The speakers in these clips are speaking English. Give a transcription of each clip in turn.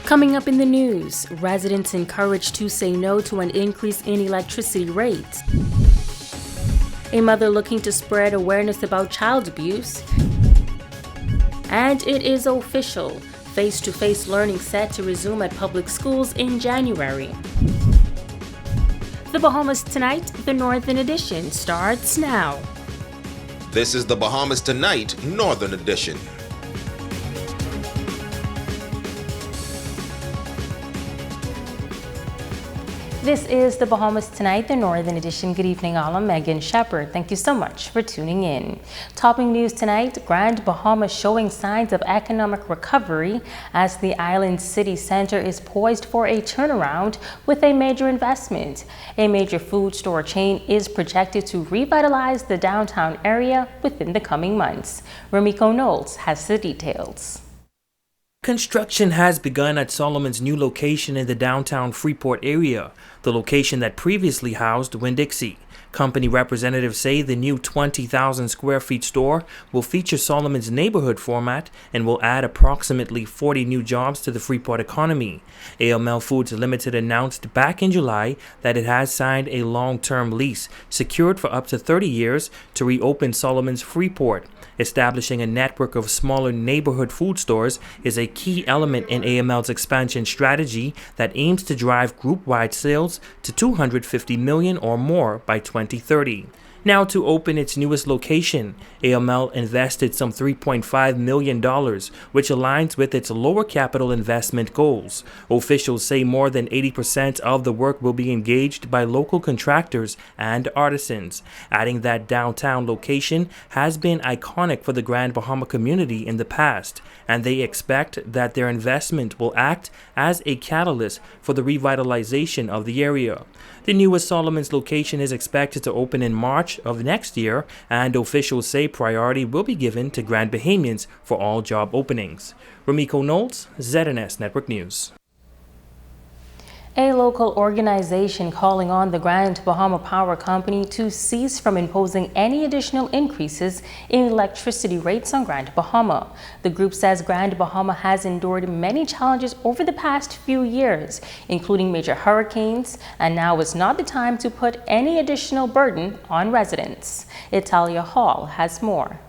Coming up in the news, residents encouraged to say no to an increase in electricity rates. A mother looking to spread awareness about child abuse. And it is official, face-to-face learning set to resume at public schools in January. The Bahamas Tonight, the Northern Edition, starts now. This is the Bahamas Tonight, Northern Edition. This is the Bahamas Tonight, the Northern Edition. Good evening, all. I'm Megan Shepard. Thank you so much for tuning in. Topping news tonight, Grand Bahama showing signs of economic recovery as the island city center is poised for a turnaround with a major investment. A major food store chain is projected to revitalize the downtown area within the coming months. Ramiko Knowles has the details. Construction has begun at Solomon's new location in the downtown Freeport area, the location that previously housed Winn-Dixie. Company representatives say the new 20,000 square feet store will feature Solomon's neighborhood format and will add approximately 40 new jobs to the Freeport economy. AML Foods Limited announced back in July that it has signed a long-term lease secured for up to 30 years to reopen Solomon's Freeport. Establishing a network of smaller neighborhood food stores is a key element in AML's expansion strategy that aims to drive group-wide sales to $250 million or more by 2030. Now, to open its newest location, AML invested some $3.5 million, which aligns with its lower capital investment goals. Officials say more than 80% of the work will be engaged by local contractors and artisans, adding that downtown location has been iconic for the Grand Bahama community in the past, and they expect that their investment will act as a catalyst for the revitalization of the area. The newest Solomon's location is expected to open in March of next year, and officials say priority will be given to Grand Bahamians for all job openings. Ramiko Knowles, ZNS Network News. A local organization calling on the Grand Bahama Power Company to cease from imposing any additional increases in electricity rates on Grand Bahama. The group says Grand Bahama has endured many challenges over the past few years, including major hurricanes, and now is not the time to put any additional burden on residents. Italia Hall has more.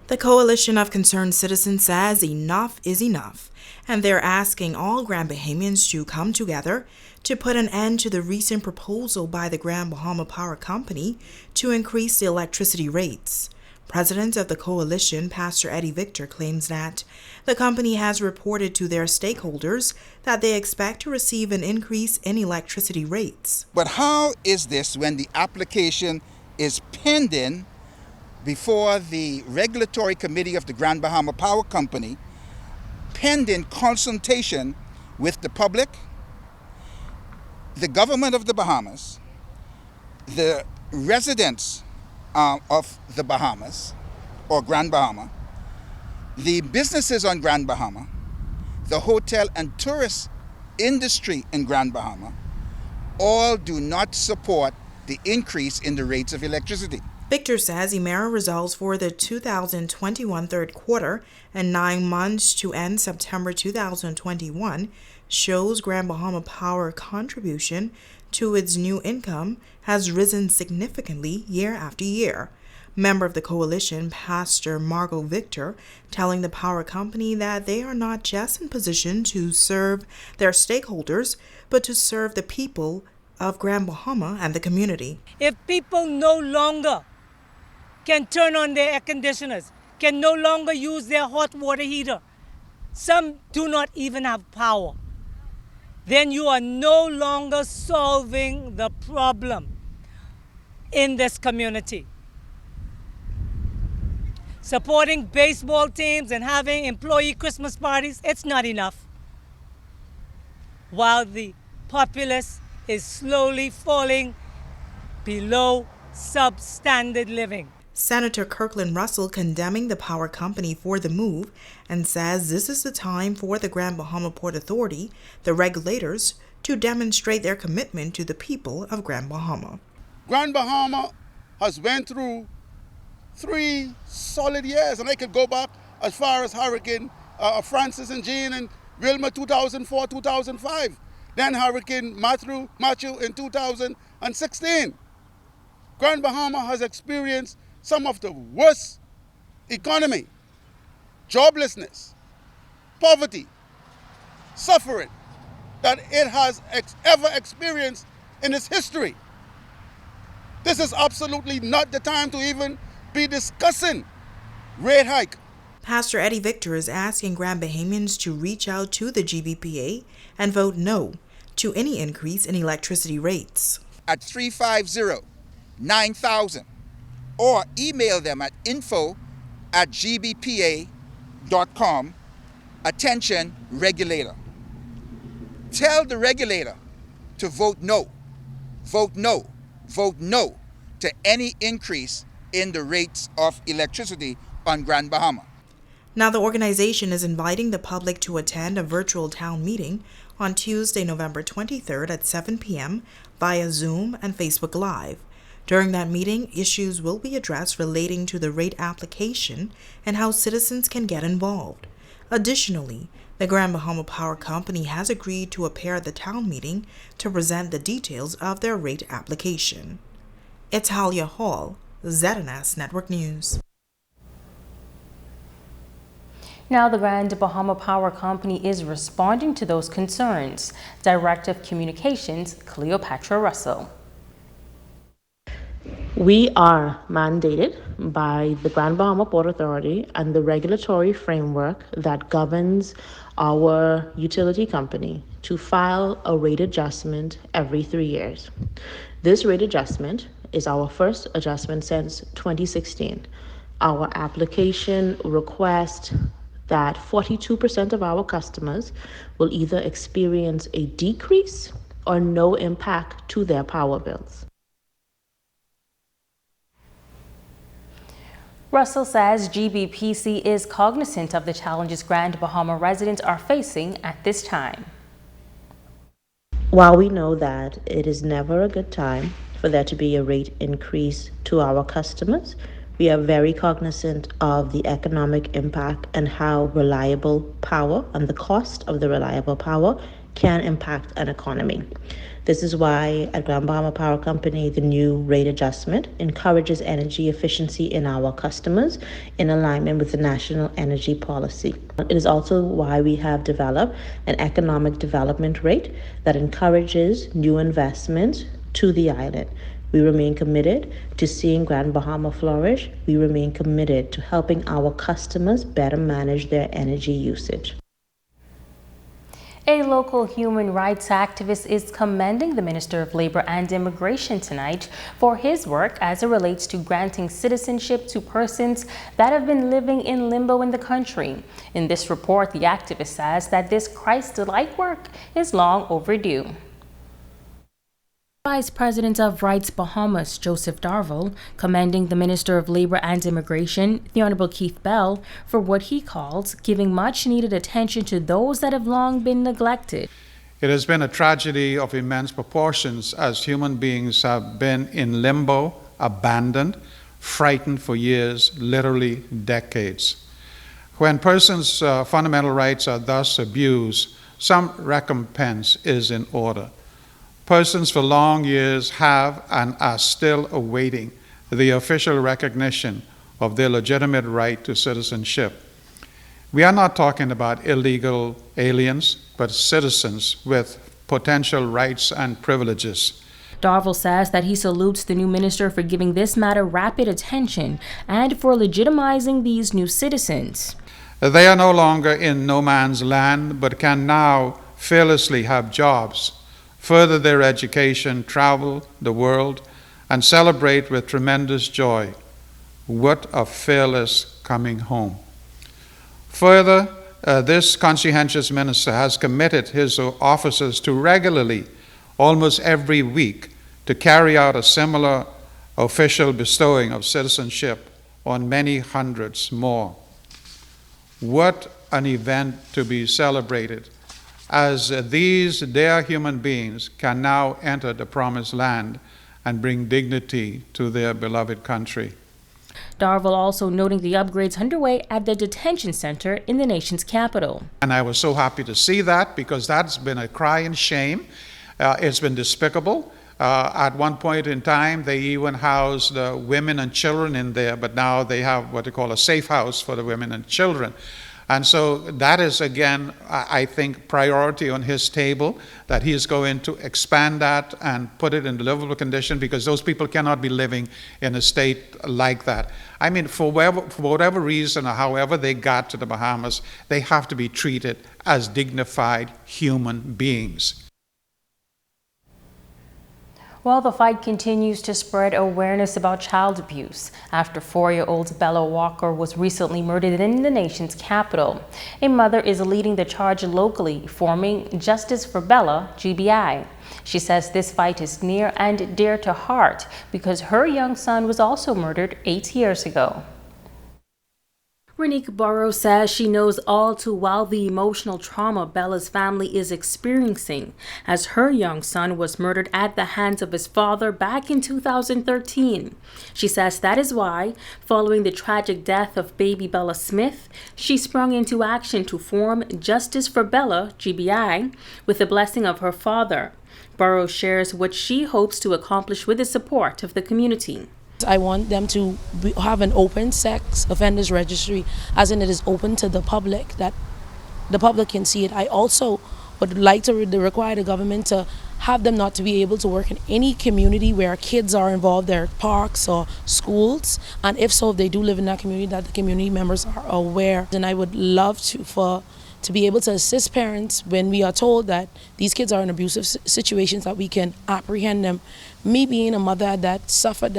The Coalition of Concerned Citizens says enough is enough, and they're asking all Grand Bahamians to come together to put an end to the recent proposal by the Grand Bahama Power Company to increase the electricity rates. President of the coalition, Pastor Eddie Victor, claims that the company has reported to their stakeholders that they expect to receive an increase in electricity rates. But how is this when the application is pending before the Regulatory Committee of the Grand Bahama Power Company, pending consultation with the public, the government of the Bahamas, the residents of the Bahamas, or Grand Bahama, the businesses on Grand Bahama, the hotel and tourist industry in Grand Bahama, all do not support the increase in the rates of electricity. Victor says EMERA results for the 2021 third quarter and 9 months to end September 2021 shows Grand Bahama Power contribution to its new income has risen significantly year after year. Member of the coalition, Pastor Margot Victor, telling the power company that they are not just in position to serve their stakeholders, but to serve the people of Grand Bahama and the community. If people no longer can turn on their air conditioners, can no longer use their hot water heater, some do not even have power, then you are no longer solving the problem in this community. Supporting baseball teams and having employee Christmas parties, it's not enough. While the populace is slowly falling below substandard living. Senator Kirkland Russell condemning the power company for the move and says this is the time for the Grand Bahama Port Authority, the regulators, to demonstrate their commitment to the people of Grand Bahama. Grand Bahama has went through 3 solid years, and I could go back as far as Hurricane Francis and Jean and Wilma 2004, 2005. Then Hurricane Matthew in 2016. Grand Bahama has experienced some of the worst economy, joblessness, poverty, suffering that it has ever experienced in its history. This is absolutely not the time to even be discussing rate hike. Pastor Eddie Victor is asking Grand Bahamians to reach out to the GBPA and vote no to any increase in electricity rates. At 350-9000 or email them at info@gbpa.com. Attention, regulator. Tell the regulator to vote no, vote no, vote no to any increase in the rates of electricity on Grand Bahama. Now, the organization is inviting the public to attend a virtual town meeting on Tuesday, November 23rd at 7 p.m. via Zoom and Facebook Live. During that meeting, issues will be addressed relating to the rate application and how citizens can get involved. Additionally, the Grand Bahama Power Company has agreed to appear at the town meeting to present the details of their rate application. It's Halia Hall, ZNS Network News. Now, the Grand Bahama Power Company is responding to those concerns. Director of Communications, Cleopatra Russell. We are mandated by the Grand Bahama Port Authority and the regulatory framework that governs our utility company to file a rate adjustment every 3 years. This rate adjustment is our first adjustment since 2016. Our application requests that 42% of our customers will either experience a decrease or no impact to their power bills. Russell says GBPC is cognizant of the challenges Grand Bahama residents are facing at this time. While we know that it is never a good time for there to be a rate increase to our customers, we are very cognizant of the economic impact and how reliable power and the cost of the reliable power can impact an economy. This is why at Grand Bahama Power Company, the new rate adjustment encourages energy efficiency in our customers in alignment with the national energy policy. It is also why we have developed an economic development rate that encourages new investments to the island. We remain committed to seeing Grand Bahama flourish. We remain committed to helping our customers better manage their energy usage. A local human rights activist is commending the Minister of Labor and Immigration tonight for his work as it relates to granting citizenship to persons that have been living in limbo in the country. In this report, the activist says that this Christ-like work is long overdue. Vice President of Rights Bahamas, Joseph Darville, commending the Minister of Labor and Immigration, the Honorable Keith Bell, for what he calls giving much-needed attention to those that have long been neglected. It has been a tragedy of immense proportions as human beings have been in limbo, abandoned, frightened for years, literally decades. When persons' fundamental rights are thus abused, some recompense is in order. Persons for long years have and are still awaiting the official recognition of their legitimate right to citizenship. We are not talking about illegal aliens, but citizens with potential rights and privileges. Darville says that he salutes the new minister for giving this matter rapid attention and for legitimizing these new citizens. They are no longer in no man's land, but can now fearlessly have jobs, further their education, travel the world, and celebrate with tremendous joy. What a fearless coming home. Further, this conscientious minister has committed his officers to regularly, almost every week, to carry out a similar official bestowing of citizenship on many hundreds more. What an event to be celebrated, as these dear human beings can now enter the promised land and bring dignity to their beloved country. Darville also noting the upgrades underway at the detention center in the nation's capital. And I was so happy to see that, because that's been a crying shame. It's been despicable. At one point in time, they even housed women and children in there, but now they have what they call a safe house for the women and children. And so that is, again, I think, priority on his table, that he is going to expand that and put it in livable condition, because those people cannot be living in a state like that. I mean, for whatever reason or however they got to the Bahamas, they have to be treated as dignified human beings. While the fight continues to spread awareness about child abuse after 4-year-old Bella Walker was recently murdered in the nation's capital, a mother is leading the charge locally, forming Justice for Bella, GBI. She says this fight is near and dear to heart because her young son was also murdered 8 years ago. Renique Burrows says she knows all too well the emotional trauma Bella's family is experiencing as her young son was murdered at the hands of his father back in 2013. She says that is why, following the tragic death of baby Bella Smith, she sprung into action to form Justice for Bella, GBI, with the blessing of her father. Burrows shares what she hopes to accomplish with the support of the community. I want them to have an open sex offenders registry, as in it is open to the public, that the public can see it. I also would like to require the government to have them not to be able to work in any community where kids are involved, there parks or schools, and if so, if they do live in that community, that the community members are aware. And I would love to be able to assist parents when we are told that these kids are in abusive situations, that we can apprehend them. Me being a mother that suffered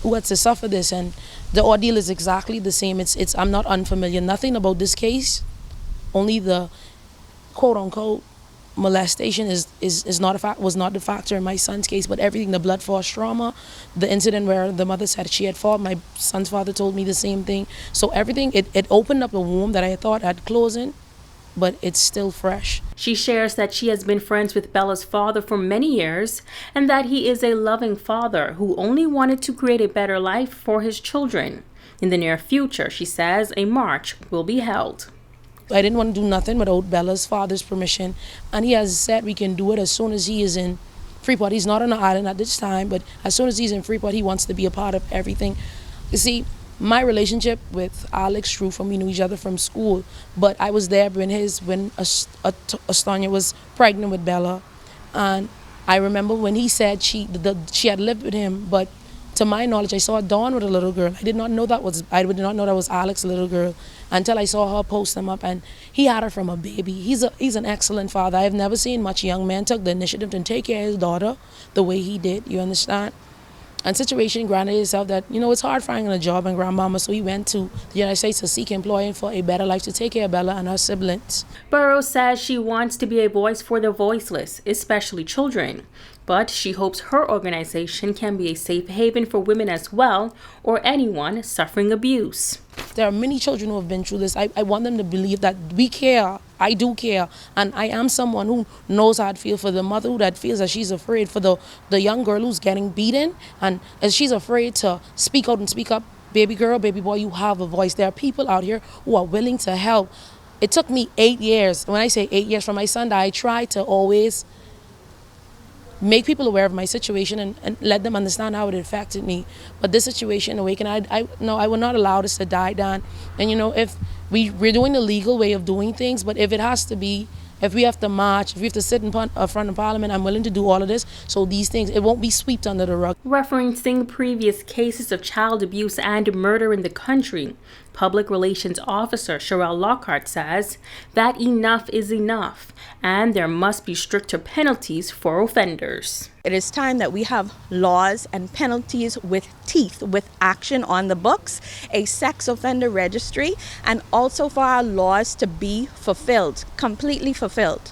who had to suffer this, and the ordeal is exactly the same. I'm not unfamiliar. Nothing about this case, only the quote-unquote molestation was not the factor in my son's case, but everything, the blood force trauma, the incident where the mother said she had fought, my son's father told me the same thing. So everything, it opened up a wound that I thought had closing, but it's still fresh. She shares that she has been friends with Bella's father for many years and that he is a loving father who only wanted to create a better life for his children. In the near future, she says, a march will be held. I didn't want to do nothing without Bella's father's permission, and he has said we can do it as soon as he is in Freeport. He's not on the island at this time, but as soon as he's in Freeport, he wants to be a part of everything. You see, my relationship with Alex grew from, we knew each other from school, but I was there when Estonia was pregnant with Bella, and I remember when he said she had lived with him, but to my knowledge, I saw Dawn with a little girl. I did not know that was Alex's little girl until I saw her post them up, and he had her from a baby. He's an excellent father. I have never seen much young man took the initiative to take care of his daughter the way he did. You understand? And situation granted itself that, it's hard finding a job in Grand Bahama, so he went to the United States to seek employment for a better life to take care of Bella and her siblings. Burrows says she wants to be a voice for the voiceless, especially children. But she hopes her organization can be a safe haven for women as well, or anyone suffering abuse. There are many children who have been through this. I want them to believe that we care. I do care. And I am someone who knows how to feel for the mother who that feels that she's afraid, for the young girl who's getting beaten, and as she's afraid to speak out and speak up. Baby girl, baby boy, you have a voice. There are people out here who are willing to help. It took me 8 years. When I say 8 years from my son, I try to always make people aware of my situation and let them understand how it affected me. But this situation awakened, I will not allow this to die down. And if we're doing the legal way of doing things, but if it has to be, if we have to march, if we have to sit in front of Parliament, I'm willing to do all of this. So these things, it won't be swept under the rug. Referencing previous cases of child abuse and murder in the country, Public Relations Officer Sherelle Lockhart says that enough is enough and there must be stricter penalties for offenders. It is time that we have laws and penalties with teeth, with action on the books, a sex offender registry, and also for our laws to be fulfilled, completely fulfilled.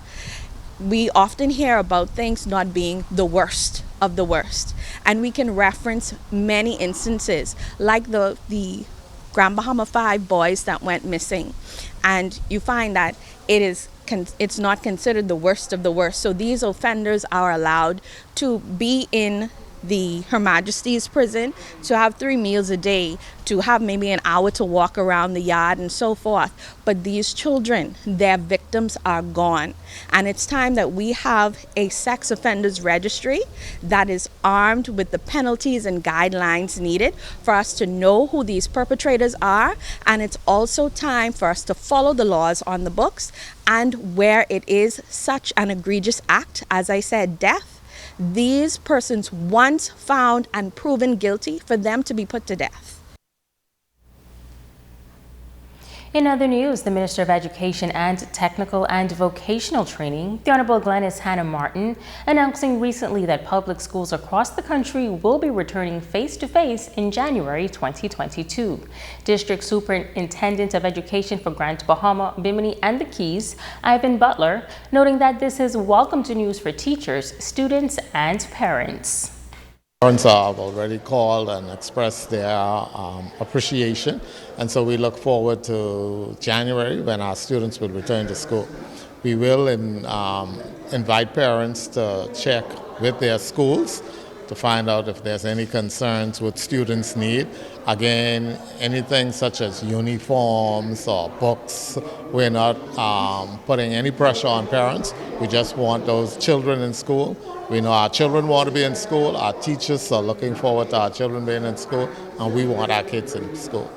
We often hear about things not being the worst of the worst, and we can reference many instances like the Grand Bahama 5 boys that went missing, and you find that it's not considered the worst of the worst. So these offenders are allowed to be in Her Majesty's prison, to have 3 meals a day, to have maybe an hour to walk around the yard and so forth. But these children, their victims are gone. And it's time that we have a sex offenders registry that is armed with the penalties and guidelines needed for us to know who these perpetrators are. And it's also time for us to follow the laws on the books, and where it is such an egregious act, as I said, death, these persons, once found and proven guilty, for them to be put to death. In other news, the Minister of Education and Technical and Vocational Training, the Honorable Glenys Hannah Martin, announcing recently that public schools across the country will be returning face-to-face in January 2022. District Superintendent of Education for Grand Bahama, Bimini, and the Keys, Ivan Butler, noting that this is welcome news for teachers, students, and parents. Parents have already called and expressed their appreciation, and so we look forward to January when our students will return to school. We will invite parents to check with their schools to find out if there's any concerns what students need. Again, anything such as uniforms or books, we're not putting any pressure on parents. We just want those children in school. We know our children want to be in school, our teachers are looking forward to our children being in school, and we want our kids in school.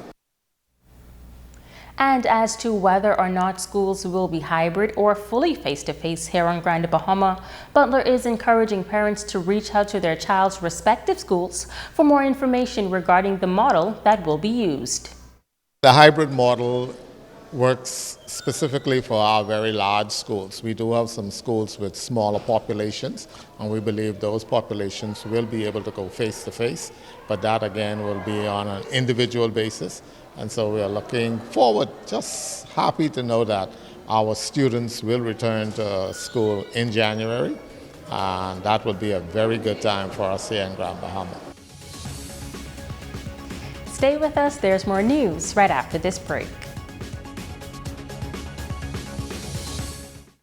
And as to whether or not schools will be hybrid or fully face-to-face here on Grand Bahama, Butler is encouraging parents to reach out to their child's respective schools for more information regarding the model that will be used. The hybrid model works specifically for our very large schools. We do have some schools with smaller populations, and we believe those populations will be able to go face-to-face, but that again will be on an individual basis. And so we are looking forward, just happy to know that our students will return to school in January, and that will be a very good time for us here in Grand Bahama. Stay with us, there's more news right after this break.